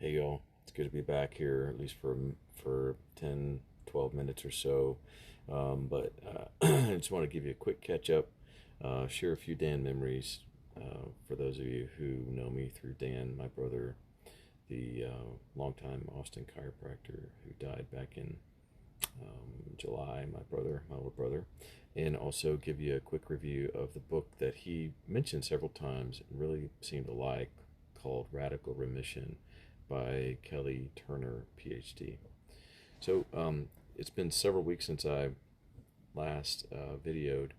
Hey y'all, it's good to be back here, at least for 10, 12 minutes or so. I just want to give you a quick catch up, share a few Dan memories. For those of you who know me through Dan, my brother, the longtime Austin chiropractor who died back in July, my older brother, and also give you a quick review of the book that he mentioned several times and really seemed to like, called Radical Remission by Kelly Turner, PhD. So it's been several weeks since I last videoed,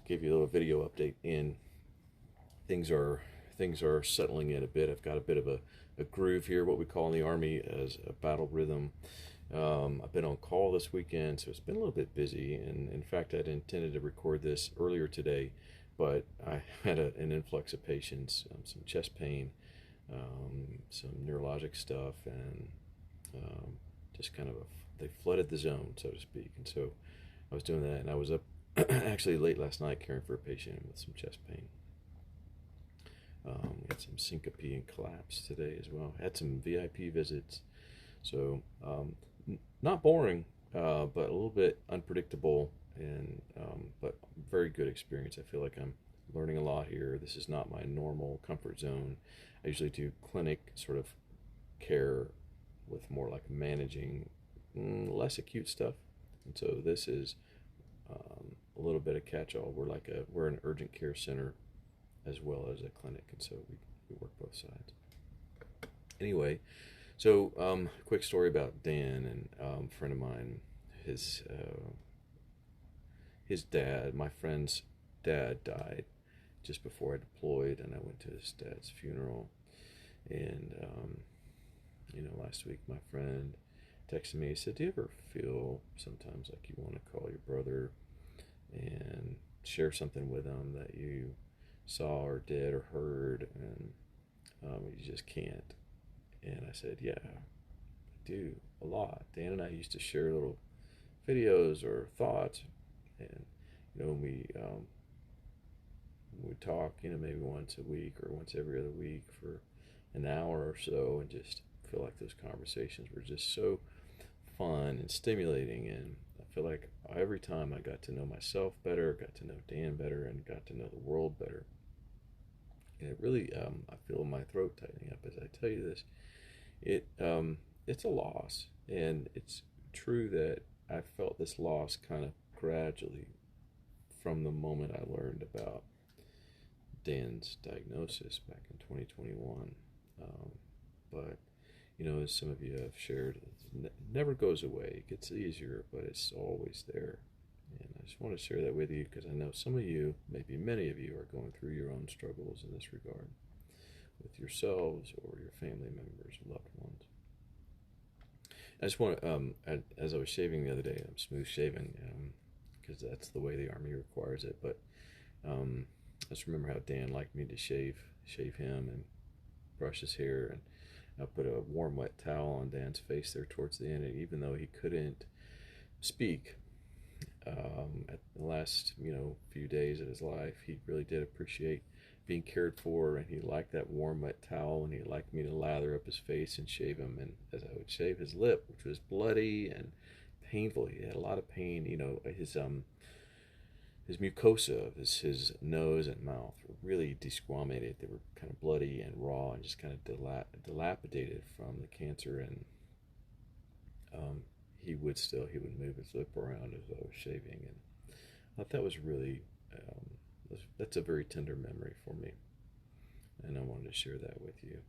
gave you a little video update, and things are settling in a bit. I've got a bit of a groove here, what we call in the Army as a battle rhythm. I've been on call this weekend, so it's been a little bit busy. And in fact, I'd intended to record this earlier today, but I had an influx of patients, some chest pain, some neurologic stuff, and just kind of they flooded the zone, so to speak. And so I was doing that, and I was up actually late last night caring for a patient with some chest pain. Had some syncope and collapse today as well. Had some VIP visits, so not boring, but a little bit unpredictable, and but very good experience. I feel like I'm learning a lot here. This is not my normal comfort zone. I usually do clinic sort of care with more like managing less acute stuff, and so this is a little bit of catch-all. We're an urgent care center as well as a clinic, and so we work both sides. Anyway, so quick story about Dan, and a friend of mine, his dad, my friend's dad, died just before I deployed, and I went to his dad's funeral. And last week my friend texted me. He said, "Do you ever feel sometimes like you want to call your brother and share something with him that you saw or did or heard, and you just can't?" And I said, "Yeah, I do a lot. Dan and I used to share little videos or thoughts, and when we talk, maybe once a week or once every other week for an hour or so, and just feel like those conversations were just so fun and stimulating. And I feel like every time I got to know myself better, got to know Dan better, and got to know the world better. And it really, I feel my throat tightening up as I tell you this. It's a loss, and it's true that I felt this loss kind of gradually from the moment I learned about Dan's diagnosis back in 2021. But as some of you have shared, it never goes away. It gets easier, but it's always there. And I just want to share that with you because I know some of you, maybe many of you, are going through your own struggles in this regard with yourselves or your family members or loved ones. I just want to, as I was shaving the other day, I'm smooth shaving because that's the way the Army requires it. But I just remember how Dan liked me to shave him and brush his hair, and I put a warm, wet towel on Dan's face there towards the end. And even though he couldn't speak at the last few days of his life, he really did appreciate being cared for, and he liked that warm, wet towel, and he liked me to lather up his face and shave him. And as I would shave his lip, which was bloody and painful, he had a lot of pain. His mucosa, his nose and mouth were really desquamated. They were kind of bloody and raw and just kind of dilapidated from the cancer. And he would move his lip around as I was shaving, and I thought that was really that's a very tender memory for me, and I wanted to share that with you.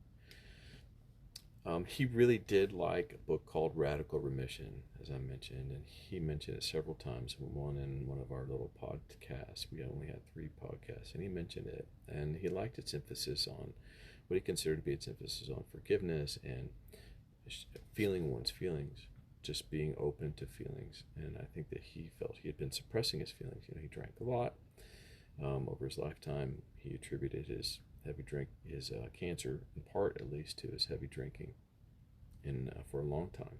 He really did like a book called Radical Remission, as I mentioned, and he mentioned it several times. One in one of our little podcasts. We only had 3 podcasts, and he mentioned it, and he liked its emphasis on what he considered to be its emphasis on forgiveness and feeling one's feelings, just being open to feelings. And I think that he felt he had been suppressing his feelings. He drank a lot over his lifetime. He attributed his cancer, in part at least, to his heavy drinking, for a long time.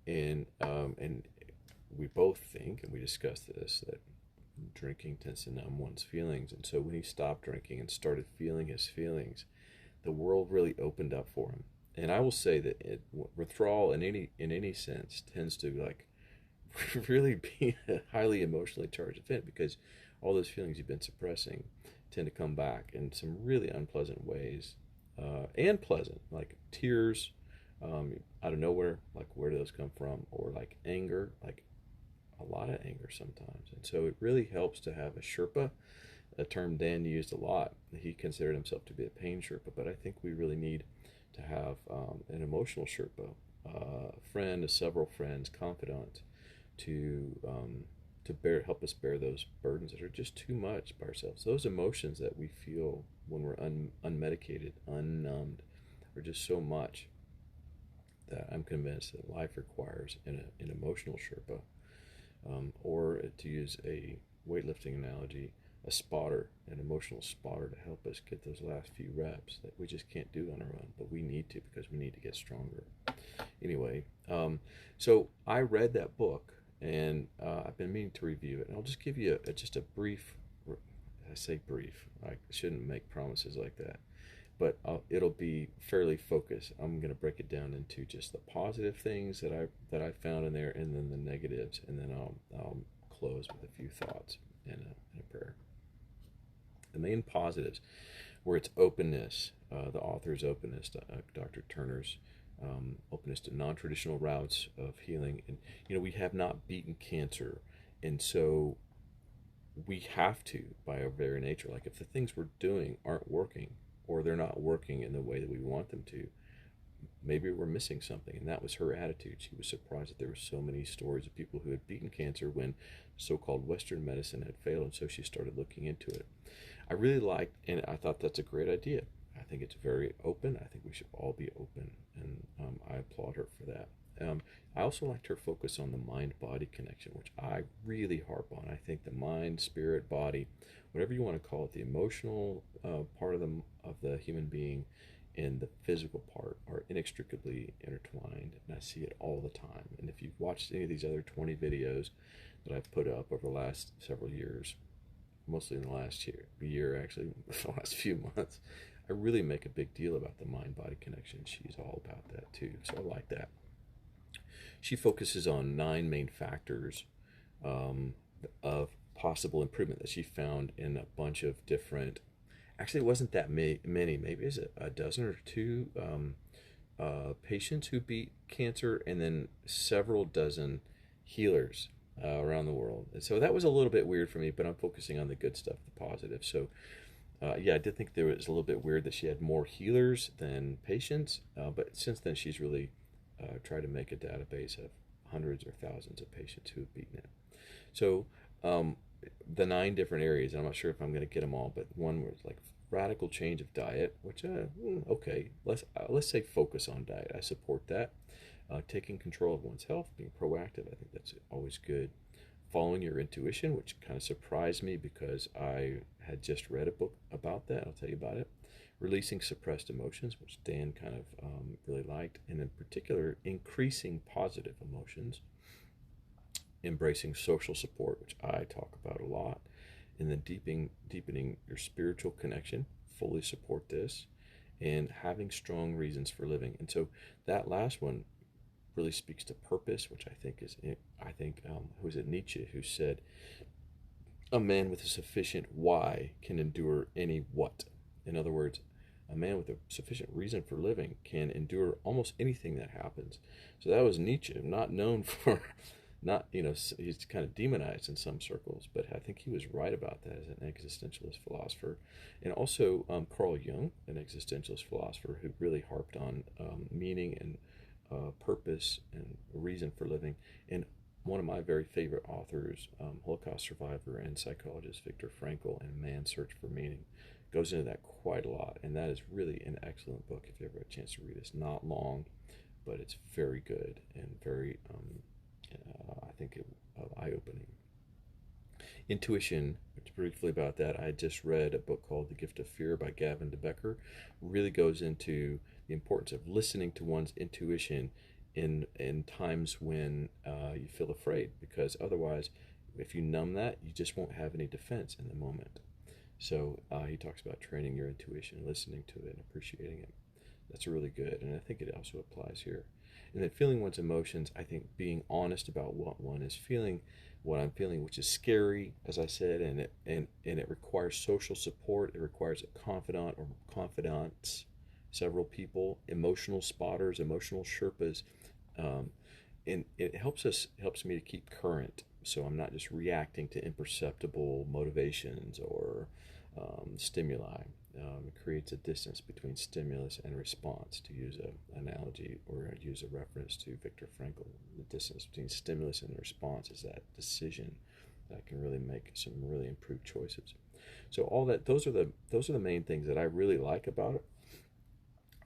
And we both think, and we discussed this, that drinking tends to numb one's feelings. And so when he stopped drinking and started feeling his feelings, the world really opened up for him. And I will say that withdrawal in any sense tends to like really be a highly emotionally charged event, because all those feelings you've been suppressing tend to come back in some really unpleasant ways, and pleasant, like tears, out of nowhere. Like, where do those come from? Or like anger, like a lot of anger sometimes. And so it really helps to have a Sherpa, a term Dan used a lot. He considered himself to be a pain Sherpa, but I think we really need to have an emotional Sherpa, a friend, several friends, confidant, to help us bear those burdens that are just too much by ourselves. Those emotions that we feel when we're unmedicated, unnumbed, are just so much that I'm convinced that life requires an emotional Sherpa, or to use a weightlifting analogy, a spotter, an emotional spotter, to help us get those last few reps that we just can't do on our own, but we need to, because we need to get stronger. Anyway, so I read that book, and I've been meaning to review it, and I'll just give you just a brief. I say brief. I shouldn't make promises like that, but it'll be fairly focused. I'm going to break it down into just the positive things that I found in there, and then the negatives, and then I'll close with a few thoughts and a prayer. The main positives were its openness, the author's openness, Dr. Turner's openness to non-traditional routes of healing. And we have not beaten cancer, and so we have to, by our very nature. Like, if the things we're doing aren't working, or they're not working in the way that we want them to, maybe we're missing something. And that was her attitude. She was surprised that there were so many stories of people who had beaten cancer when so-called Western medicine had failed, and so she started looking into it. I really liked, and I thought that's a great idea. I think it's very open. I think we should all be open, and I applaud her for that. I also liked her focus on the mind-body connection, which I really harp on. I think the mind, spirit, body, whatever you want to call it, the emotional part of the human being and the physical part are inextricably intertwined, and I see it all the time. And if you've watched any of these other 20 videos that I've put up over the last several years, mostly in the last year actually, the last few months, I really make a big deal about the mind-body connection. She's all about that too, so I like that. She focuses on 9 main factors of possible improvement that she found in a bunch of different. Actually, it wasn't that many. Maybe is it a dozen or two patients who beat cancer, and then several dozen healers around the world. And so that was a little bit weird for me, but I'm focusing on the good stuff, the positive. So yeah, I did think there was a little bit weird that she had more healers than patients, but since then she's really tried to make a database of hundreds or thousands of patients who have beaten it. So the 9 different areas, I'm not sure if I'm going to get them all, but one was like radical change of diet, which okay, let's say focus on diet. I support that. Taking control of one's health, being proactive, I think that's always good. Following your intuition, which kind of surprised me because I had just read a book about that. I'll tell you about it. Releasing suppressed emotions, which Dan kind of really liked, and in particular, increasing positive emotions. Embracing social support, which I talk about a lot, and then deepening your spiritual connection. Fully support this, and having strong reasons for living. And so that last one really speaks to purpose, which I think who was it, Nietzsche, who said, "A man with a sufficient why can endure any what." In other words, a man with a sufficient reason for living can endure almost anything that happens. So that was Nietzsche, not known for, not, he's kind of demonized in some circles, but I think he was right about that as an existentialist philosopher. And also Carl Jung, an existentialist philosopher who really harped on meaning and purpose and reason for living. And one of my very favorite authors, Holocaust survivor and psychologist Viktor Frankl, in Man's Search for Meaning, goes into that quite a lot, and that is really an excellent book if you ever have a chance to read it. It's not long, but it's very good and very, I think, eye-opening. Intuition, briefly about that, I just read a book called The Gift of Fear by Gavin de Becker. Really goes into the importance of listening to one's intuition in times when you feel afraid, because otherwise, if you numb that, you just won't have any defense in the moment. So he talks about training your intuition, listening to it, and appreciating it. That's really good, and I think it also applies here. And then feeling one's emotions, I think being honest about what one is feeling, what I'm feeling, which is scary, as I said, and it requires social support. It requires a confidant or confidants, several people, emotional spotters, emotional Sherpas, um, and it helps me to keep current, so I'm not just reacting to imperceptible motivations or stimuli. It creates a distance between stimulus and response, to use an analogy or use a reference to Viktor Frankl. The distance between stimulus and response is that decision that can really make some really improved choices. So all that, those are the main things that I really like about it.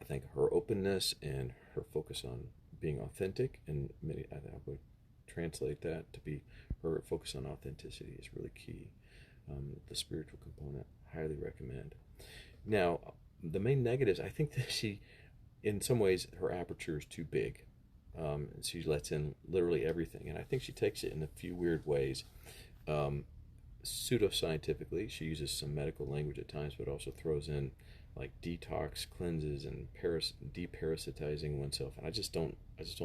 I think her openness and her focus on being authentic, and I would translate that to be her focus on authenticity is really key. The spiritual component, highly recommend. Now, the main negatives, I think that she, in some ways, her aperture is too big. And she lets in literally everything. And I think she takes it in a few weird ways. Um, Pseudoscientifically, she uses some medical language at times, but also throws in like detox, cleanses, and deparasitizing oneself. And I just don't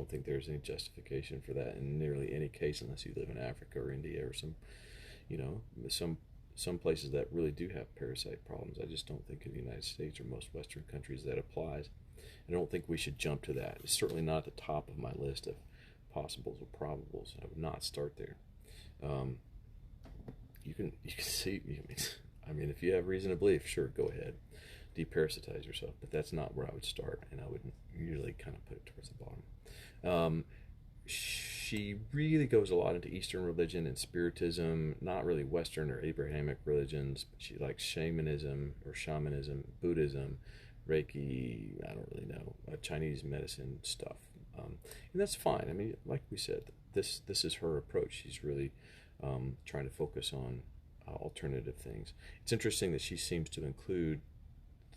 think there's any justification for that in nearly any case, unless you live in Africa or India or you know, some places that really do have parasite problems. I just don't think in the United States or most Western countries that applies. I don't think we should jump to that. It's certainly not at the top of my list of possibles or probables. I would not start there. Um, you can see. I mean, if you have reason to believe, sure, go ahead, deparasitize yourself. But that's not where I would start, and I would usually kind of put it towards the bottom. Um, she really goes a lot into Eastern religion and Spiritism, not really Western or Abrahamic religions, but she likes shamanism, Buddhism, Reiki, I don't really know, Chinese medicine stuff. And that's fine. I mean, like we said, this is her approach. She's really trying to focus on alternative things. It's interesting that she seems to include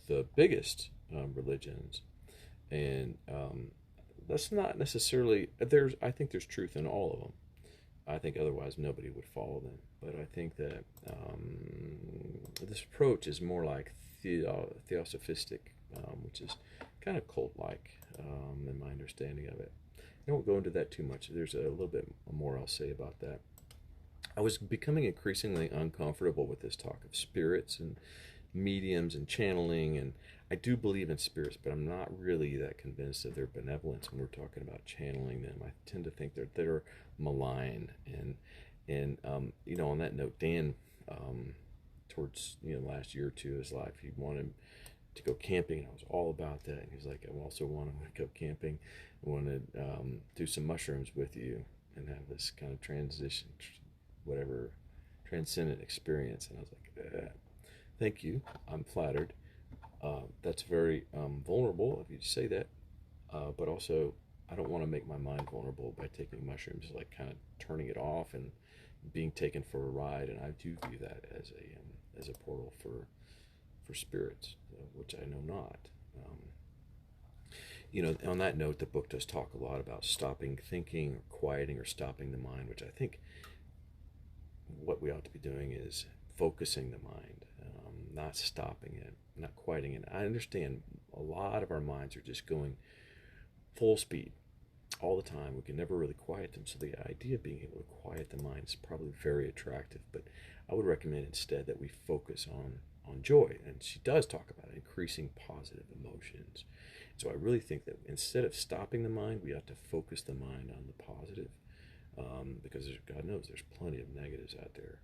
the biggest religions, and that's not necessarily I think there's truth in all of them. I think otherwise nobody would follow them. But I think that this approach is more like theosophistic, which is kind of cult-like in my understanding of it. I won't go into that too much. There's a little bit more I'll say about that. I was becoming increasingly uncomfortable with this talk of spirits and mediums and channeling, and I do believe in spirits, but I'm not really that convinced of their benevolence when we're talking about channeling them. I tend to think they're malign, and on that note, Dan, towards last year or two of his life, he wanted to go camping, and I was all about that. And he's like, I also want to go camping. I want to do some mushrooms with you and have this kind of transcendent experience. And I was like, thank you, I'm flattered. That's very vulnerable of you to say that, but also I don't want to make my mind vulnerable by taking mushrooms, like kind of turning it off and being taken for a ride. And I do view that as a portal for spirits, which I know not. On that note, the book does talk a lot about stopping thinking, or quieting, or stopping the mind, which I think what we ought to be doing is focusing the mind, not stopping it, not quieting it. I understand a lot of our minds are just going full speed all the time. We can never really quiet them. So the idea of being able to quiet the mind is probably very attractive. But I would recommend instead that we focus on joy. And she does talk about increasing positive emotions. So I really think that instead of stopping the mind, we ought to focus the mind on the positive, because God knows there's plenty of negatives out there.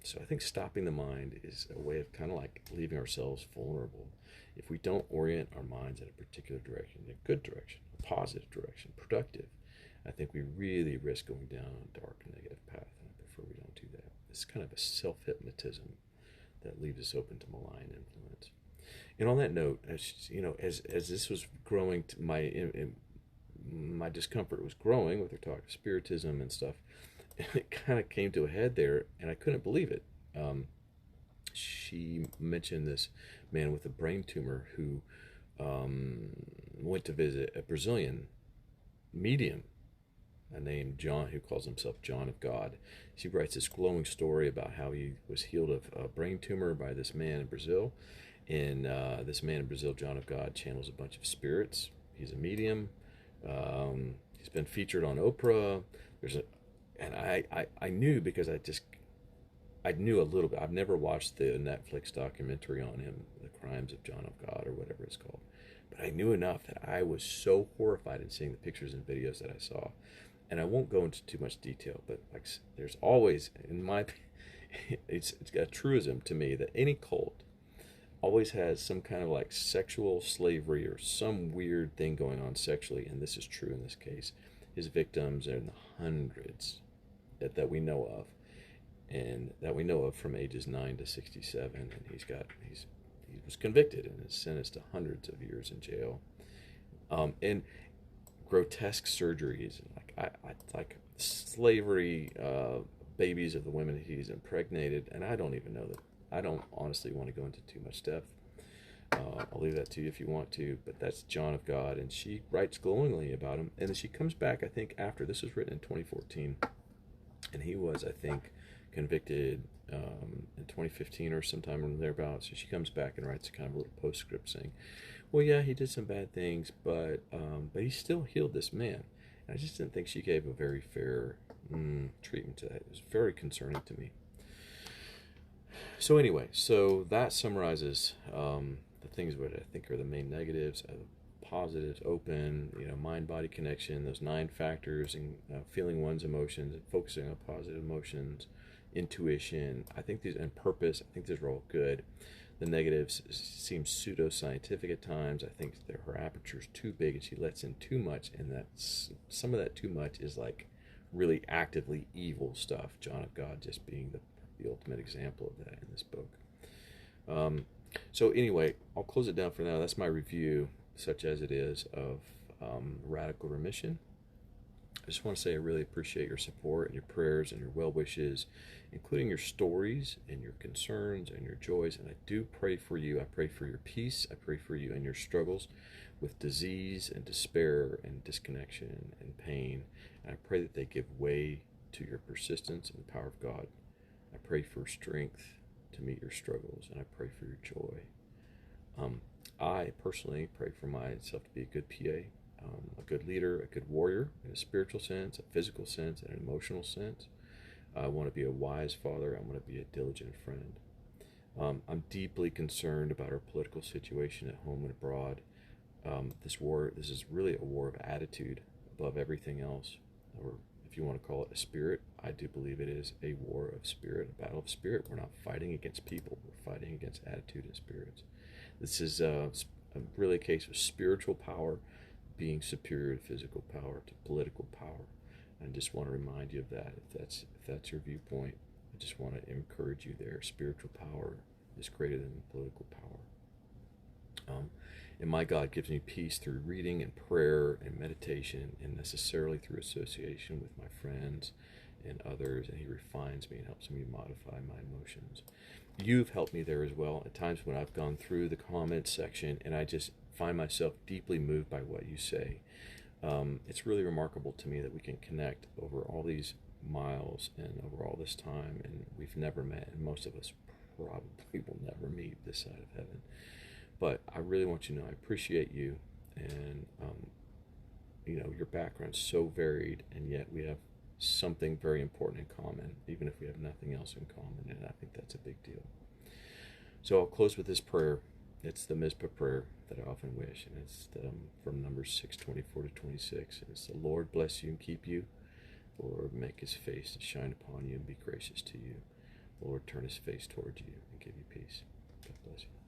So I think stopping the mind is a way of kind of like leaving ourselves vulnerable. If we don't orient our minds in a particular direction, a good direction, a positive direction, productive, I think we really risk going down a dark negative path. And I prefer we don't do that. It's kind of a self-hypnotism that leaves us open to malign influence. And on that note, as this was growing, my discomfort was growing with her talk of spiritism and stuff, and it kind of came to a head there, and I couldn't believe it. She mentioned this man with a brain tumor who went to visit a Brazilian medium named John, who calls himself John of God. She writes this glowing story about how he was healed of a brain tumor by this man in Brazil. And this man in Brazil, John of God, channels a bunch of spirits. He's a medium. He's been featured on Oprah. And I knew, because I knew a little bit. I've never watched the Netflix documentary on him, The Crimes of John of God, or whatever it's called. But I knew enough that I was so horrified in seeing the pictures and videos that I saw. And I won't go into too much detail, but like, there's always, in my, it's a truism to me that any cult always has some kind of like sexual slavery or some weird thing going on sexually, and this is true in this case. His victims are in the hundreds that we know of, and that we know of from ages 9 to 67, and he was convicted and is sentenced to hundreds of years in jail, and grotesque surgeries, like slavery, babies of the women he's impregnated, and I don't even know that. I don't honestly want to go into too much depth. I'll leave that to you if you want to, but that's John of God, and she writes glowingly about him. And then she comes back, I think, after this was written in 2014, and he was, I think, convicted in 2015 or sometime around thereabouts. So she comes back and writes a kind of a little postscript saying, well, yeah, he did some bad things, but he still healed this man. And I just didn't think she gave a very fair treatment to that. It was very concerning to me. So anyway, so that summarizes the things that I think are the main negatives. Positives: open, mind-body connection, those 9 factors, and feeling one's emotions, and focusing on positive emotions, intuition. I think these, and purpose. I think these are all good. The negatives seem pseudo-scientific at times. I think that her aperture is too big, and she lets in too much, and that's some of that too much is like really actively evil stuff. John of God just being the ultimate example of that in this book. So anyway, I'll close it down for now. That's my review, such as it is, of Radical Remission. I just want to say I really appreciate your support and your prayers and your well wishes, including your stories and your concerns and your joys. And I do pray for you. I pray for your peace. I pray for you and your struggles with disease and despair and disconnection and pain. And I pray that they give way to your persistence and the power of God. I pray for strength to meet your struggles, and I pray for your joy. I personally pray for myself to be a good PA, a good leader, a good warrior in a spiritual sense, a physical sense, and an emotional sense. I want to be a wise father. I want to be a diligent friend. I'm deeply concerned about our political situation at home and abroad. This is really a war of attitude above everything else, or if you want to call it a spirit. I do believe it is a war of spirit, a battle of spirit. We're not fighting against people. We're fighting against attitude and spirits. This is really a case of spiritual power being superior to physical power, to political power. I just want to remind you of that. If that's your viewpoint, I just want to encourage you there. Spiritual power is greater than political power. And my God gives me peace through reading and prayer and meditation, and necessarily through association with my friends and others, and he refines me and helps me modify my emotions. You've helped me there as well at times when I've gone through the comments section and I just find myself deeply moved by what you say. It's really remarkable to me that we can connect over all these miles and over all this time, and we've never met, and most of us probably will never meet this side of heaven. But I really want you to know I appreciate you, and your background's so varied, and yet we have something very important in common, even if we have nothing else in common, and I think that's a big deal. So I'll close with this prayer. It's the Mizpah prayer that I often wish, and it's from Numbers 6:24 to 26. And it's: the Lord bless you and keep you. The Lord make his face to shine upon you and be gracious to you. The Lord turn his face toward you and give you peace. God bless you.